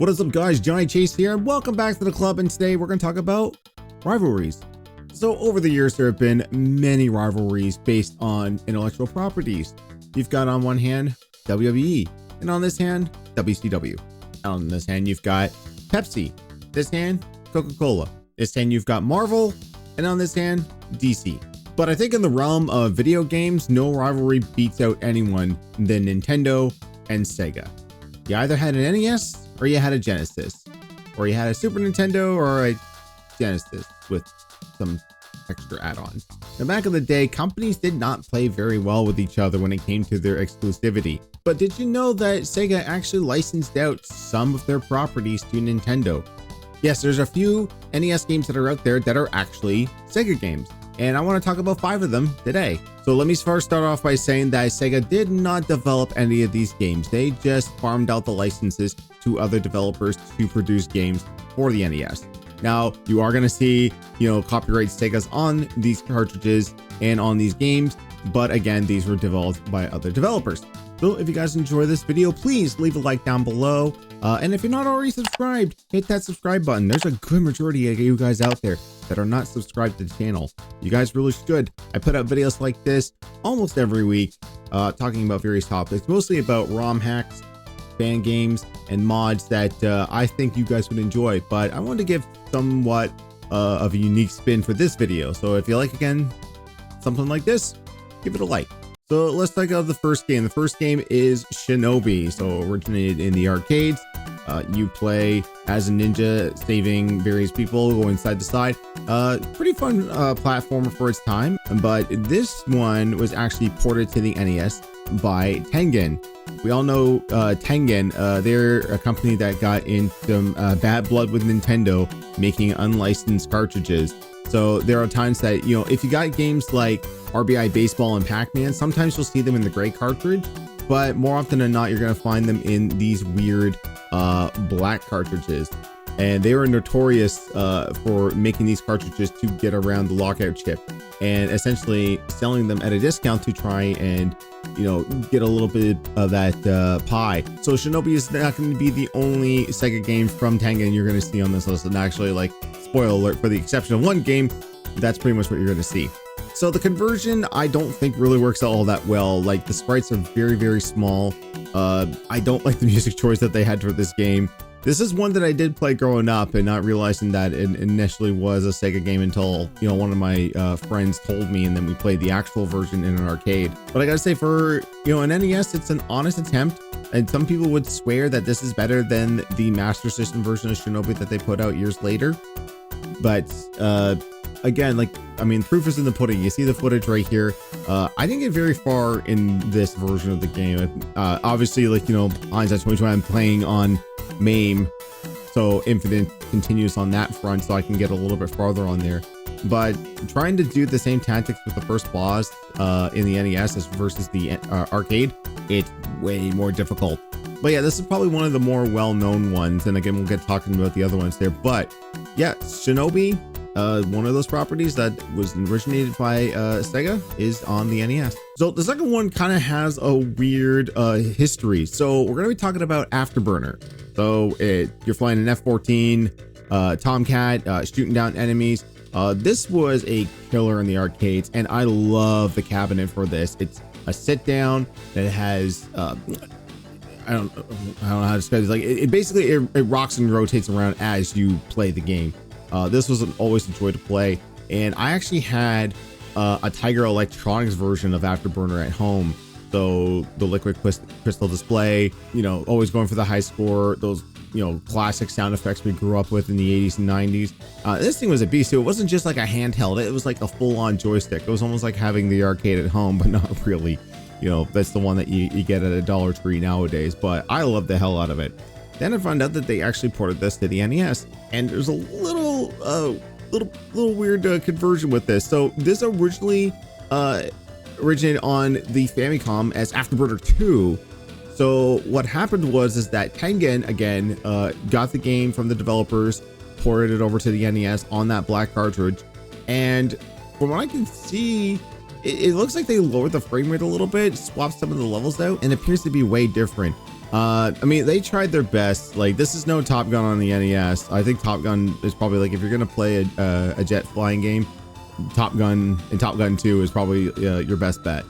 What is up guys, Johnny Chase here, and welcome back to the club, and today we're going to talk about rivalries. So over the years there have been many rivalries based on intellectual properties. You've got on one hand WWE, and on this hand WCW. On this hand you've got Pepsi, this hand Coca-Cola, this hand you've got Marvel, and on this hand DC. But I think in the realm of video games, no rivalry beats out anyone than Nintendo and Sega. You either had an NES or you had a Genesis, or you had a Super Nintendo or a Genesis with some extra add-ons. Now back in the day, companies did not play very well with each other when it came to their exclusivity. But did you know that Sega actually licensed out some of their properties to Nintendo? Yes, there's a few NES games that are out there that are actually Sega games, and I want to talk about 5 of them today. So let me first start off by saying that Sega did not develop any of these games. They just farmed out the licenses to other developers to produce games for the NES. Now, you are going to see, copyright Segas on these cartridges and on these games, but again, these were developed by other developers. So if you guys enjoy this video, please leave a like down below. And if you're not already subscribed, hit that subscribe button. There's a good majority of you guys out there that are not subscribed to the channel. You guys really should. I put out videos like this almost every week, talking about various topics, mostly about ROM hacks, fan games, and mods that I think you guys would enjoy. But I wanted to give somewhat of a unique spin for this video. So if you like, again, something like this, give it a like. So let's check out the first game. The first game is Shinobi. So originated in the arcades. You play as a ninja, saving various people, going side to side. Pretty fun platformer for its time. But this one was actually ported to the NES by Tengen. We all know Tengen. They're a company that got in some bad blood with Nintendo, making unlicensed cartridges. So there are times that, if you got games like RBI Baseball and Pac-Man, sometimes you'll see them in the gray cartridge, but more often than not, you're going to find them in these weird black cartridges. And they were notorious for making these cartridges to get around the lockout chip and essentially selling them at a discount to try and, get a little bit of that pie. So Shinobi is not going to be the only Sega game from Tengen you're going to see on this list. And actually, like, spoiler alert, for the exception of one game, that's pretty much what you're going to see. So the conversion, I don't think really works out all that well. Like, the sprites are very, very small. I don't like the music choice that they had for this game. This is one that I did play growing up and not realizing that it initially was a Sega game until, one of my friends told me, and then we played the actual version in an arcade. But I gotta say, for, an NES, it's an honest attempt. And some people would swear that this is better than the Master System version of Shinobi that they put out years later. But again, proof is in the pudding. You see the footage right here. I didn't get very far in this version of the game. Obviously, hindsight 2020, I'm playing on MAME, so infinite continues on that front, so I can get a little bit farther on there. But trying to do the same tactics with the first boss in the NES versus the arcade, it's way more difficult. But yeah, this is probably one of the more well-known ones, and again, we'll get talking about the other ones there. But yeah, Shinobi, one of those properties that was originated by Sega, is on the NES. So the second one kind of has a weird history. So we're going to be talking about Afterburner. So you're flying an F-14 Tomcat, shooting down enemies. This was a killer in the arcades, and I love the cabinet for this. It's a sit down that has I don't know how to describe it. Like it basically rocks and rotates around as you play the game. This was always a joy to play, and I actually had a Tiger Electronics version of Afterburner at home. So the liquid crystal display, always going for the high score, those classic sound effects we grew up with in the 80s and 90s. This thing was a beast too. It wasn't just like a handheld, it was like a full-on joystick. It was almost like having the arcade at home, but not really. That's the one that you get at a Dollar Tree nowadays, but I love the hell out of it. Then I found out that they actually ported this to the NES, and there's a little weird conversion with this. So this originally originated on the Famicom as Afterburner 2. So what happened was that Tengen again got the game from the developers, ported it over to the NES on that black cartridge, and from what I can see, it looks like they lowered the frame rate a little bit, swapped some of the levels out, and it appears to be way different. I mean, they tried their best. Like, this is no Top Gun on the NES. I think Top Gun is probably like, if you're gonna play a jet flying game, Top Gun and Top Gun 2 is probably your best bet.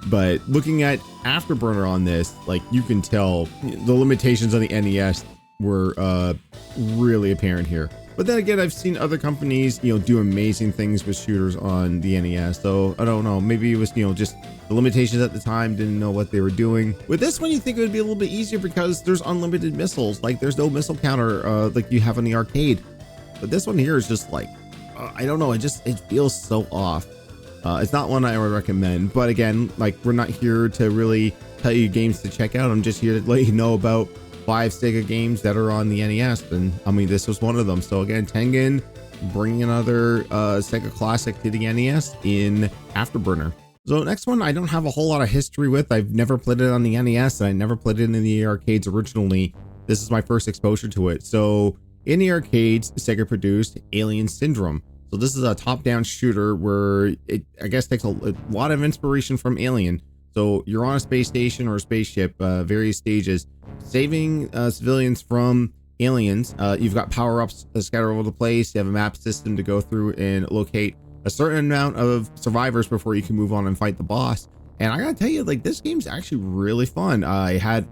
But looking at Afterburner on this, like, you can tell the limitations on the NES were really apparent here. But then again, I've seen other companies, do amazing things with shooters on the NES. So I don't know, maybe it was, just the limitations at the time, didn't know what they were doing. With this one, you think it would be a little bit easier because there's unlimited missiles. Like, there's no missile counter like you have in the arcade. But this one here is just like, I don't know, it feels so off. It's not one I would recommend. But again, like, we're not here to really tell you games to check out. I'm just here to let you know about 5 Sega games that are on the NES, and I mean, this was one of them. So again, Tengen bringing another Sega classic to the NES in Afterburner. So next one, I don't have a whole lot of history with. I've never played it on the NES, and I never played it in the arcades originally. This is my first exposure to it. So in the arcades, Sega produced Alien Syndrome. So this is a top-down shooter where it, I guess, takes a lot of inspiration from Alien. So you're on a space station or a spaceship, various stages, saving civilians from aliens. You've got power-ups scattered over the place. You have a map system to go through and locate a certain amount of survivors before you can move on and fight the boss. And I gotta tell you, like, this game's actually really fun. I had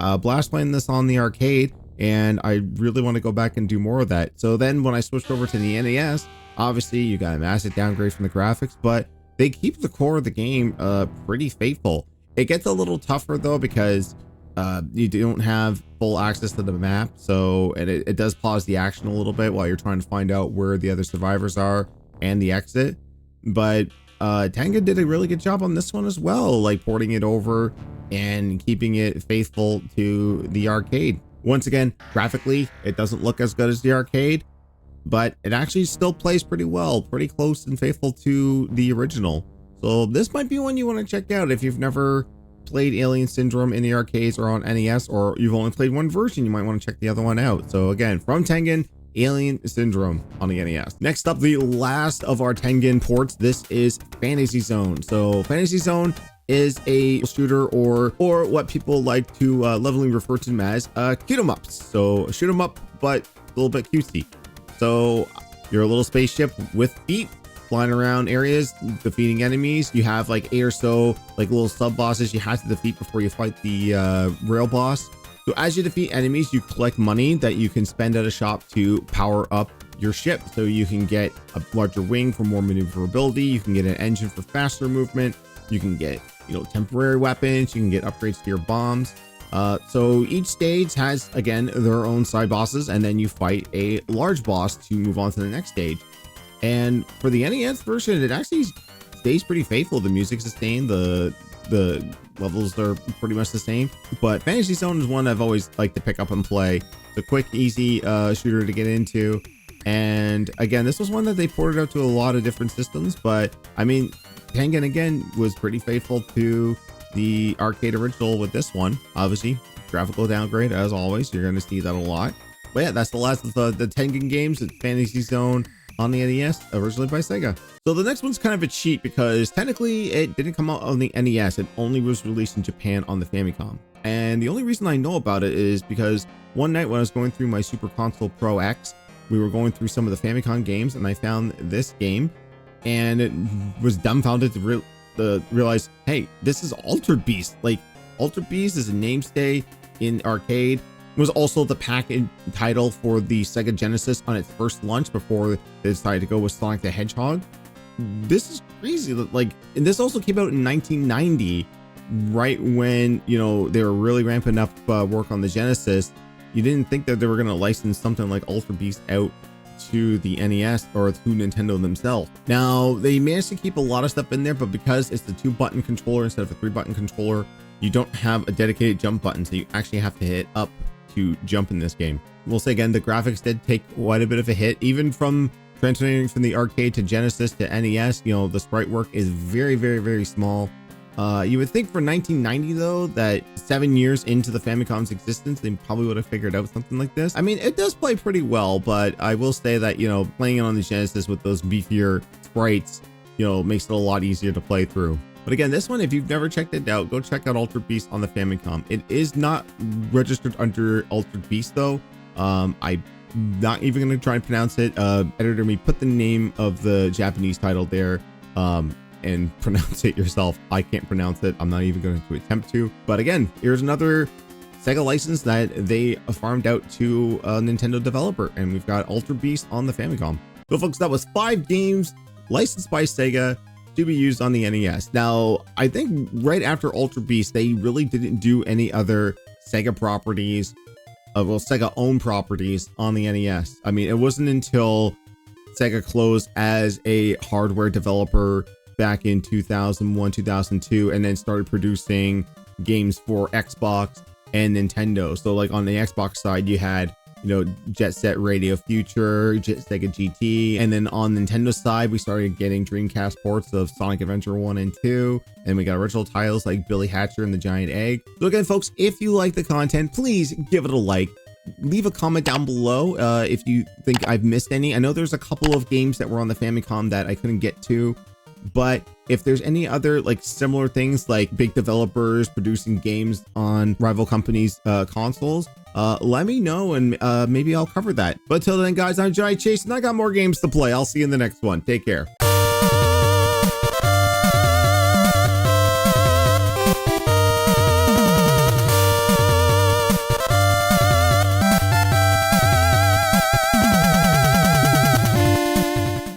a blast playing this on the arcade, and I really want to go back and do more of that. So then when I switched over to the NES, obviously you got a massive downgrade from the graphics, but they keep the core of the game pretty faithful. It gets a little tougher though, because you don't have full access to the map. So, and it does pause the action a little bit while you're trying to find out where the other survivors are and the exit. But Tengen did a really good job on this one as well, like porting it over and keeping it faithful to the arcade. Once again, graphically, it doesn't look as good as the arcade, but it actually still plays pretty well, pretty close and faithful to the original. So this might be one you want to check out if you've never played Alien Syndrome in the arcades or on NES, or you've only played one version, you might want to check the other one out. So again, from Tengen, Alien Syndrome on the NES. Next up, the last of our Tengen ports, this is Fantasy Zone. So Fantasy Zone is a shooter, or what people like to lovingly refer to them as shoot 'em ups. So shoot 'em up, but a little bit cutesy. So you're a little spaceship with feet flying around areas, defeating enemies. You have like 8 or so like little sub bosses you have to defeat before you fight the rail boss. So as you defeat enemies, you collect money that you can spend at a shop to power up your ship. So you can get a larger wing for more maneuverability. You can get an engine for faster movement. You can get, temporary weapons. You can get upgrades to your bombs. So each stage has, again, their own side bosses, and then you fight a large boss to move on to the next stage. And for the NES version, it actually stays pretty faithful. The music's the same, the levels are pretty much the same, but Fantasy Zone is one I've always liked to pick up and play. It's a quick, easy shooter to get into. And again, this was one that they ported out to a lot of different systems, but I mean, Tengen again was pretty faithful to the arcade original with this one. Obviously, graphical downgrade as always, you're going to see that a lot. But yeah, that's the last of the Tengen games. It's Fantasy Zone on the NES, originally by Sega. So the next one's kind of a cheat because technically it didn't come out on the NES. It only was released in Japan on the Famicom. And the only reason I know about it is because one night when I was going through my Super Console Pro X, we were going through some of the Famicom games, and I found this game, and it was dumbfounded to realize, hey, this is Altered Beast. Like, Altered Beast is a namestay in arcade. It was also the pack-in title for the Sega Genesis on its first launch before they decided to go with Sonic the Hedgehog. This is crazy. Like, and this also came out in 1990, right when, they were really ramping up work on the Genesis. You didn't think that they were going to license something like Altered Beast out to the NES or to Nintendo themselves. Now, they managed to keep a lot of stuff in there, but because it's the 2-button controller instead of a 3-button controller, you don't have a dedicated jump button, so you actually have to hit up to jump in this game. We'll say again, the graphics did take quite a bit of a hit, even from transferring from the arcade to Genesis to NES. The sprite work is very, very, very small. You would think for 1990 though, that 7 years into the Famicom's existence, they probably would have figured out something like this. I mean, it does play pretty well, but I will say that, playing it on the Genesis with those beefier sprites, makes it a lot easier to play through. But again, this one, if you've never checked it out, go check out Altered Beast on the Famicom. It is not registered under Altered Beast though. I'm not even going to try and pronounce it. Editor me, put the name of the Japanese title there and pronounce it yourself. I can't pronounce it. I'm not even going to attempt to. But again, here's another Sega license that they farmed out to a Nintendo developer, and we've got Altered Beast on the Famicom. So folks, that was 5 games licensed by Sega to be used on the NES. Now, I think right after Altered Beast, they really didn't do any other Sega properties, well, Sega owned properties on the NES. I mean, it wasn't until Sega closed as a hardware developer back in 2001, 2002, and then started producing games for Xbox and Nintendo. So like on the Xbox side, you had, you know, Jet Set Radio Future, Sega GT, and then on Nintendo side, we started getting Dreamcast ports of Sonic Adventure 1 and 2, and we got original titles like Billy Hatcher and the Giant Egg. So again, folks, if you like the content, please give it a like. Leave a comment down below if you think I've missed any. I know there's a couple of games that were on the Famicom that I couldn't get to, but if there's any other like similar things like big developers producing games on rival companies' consoles, let me know and maybe I'll cover that. But till then, guys, I'm Johnny Chase and I got more games to play. I'll see you in the next one. Take care.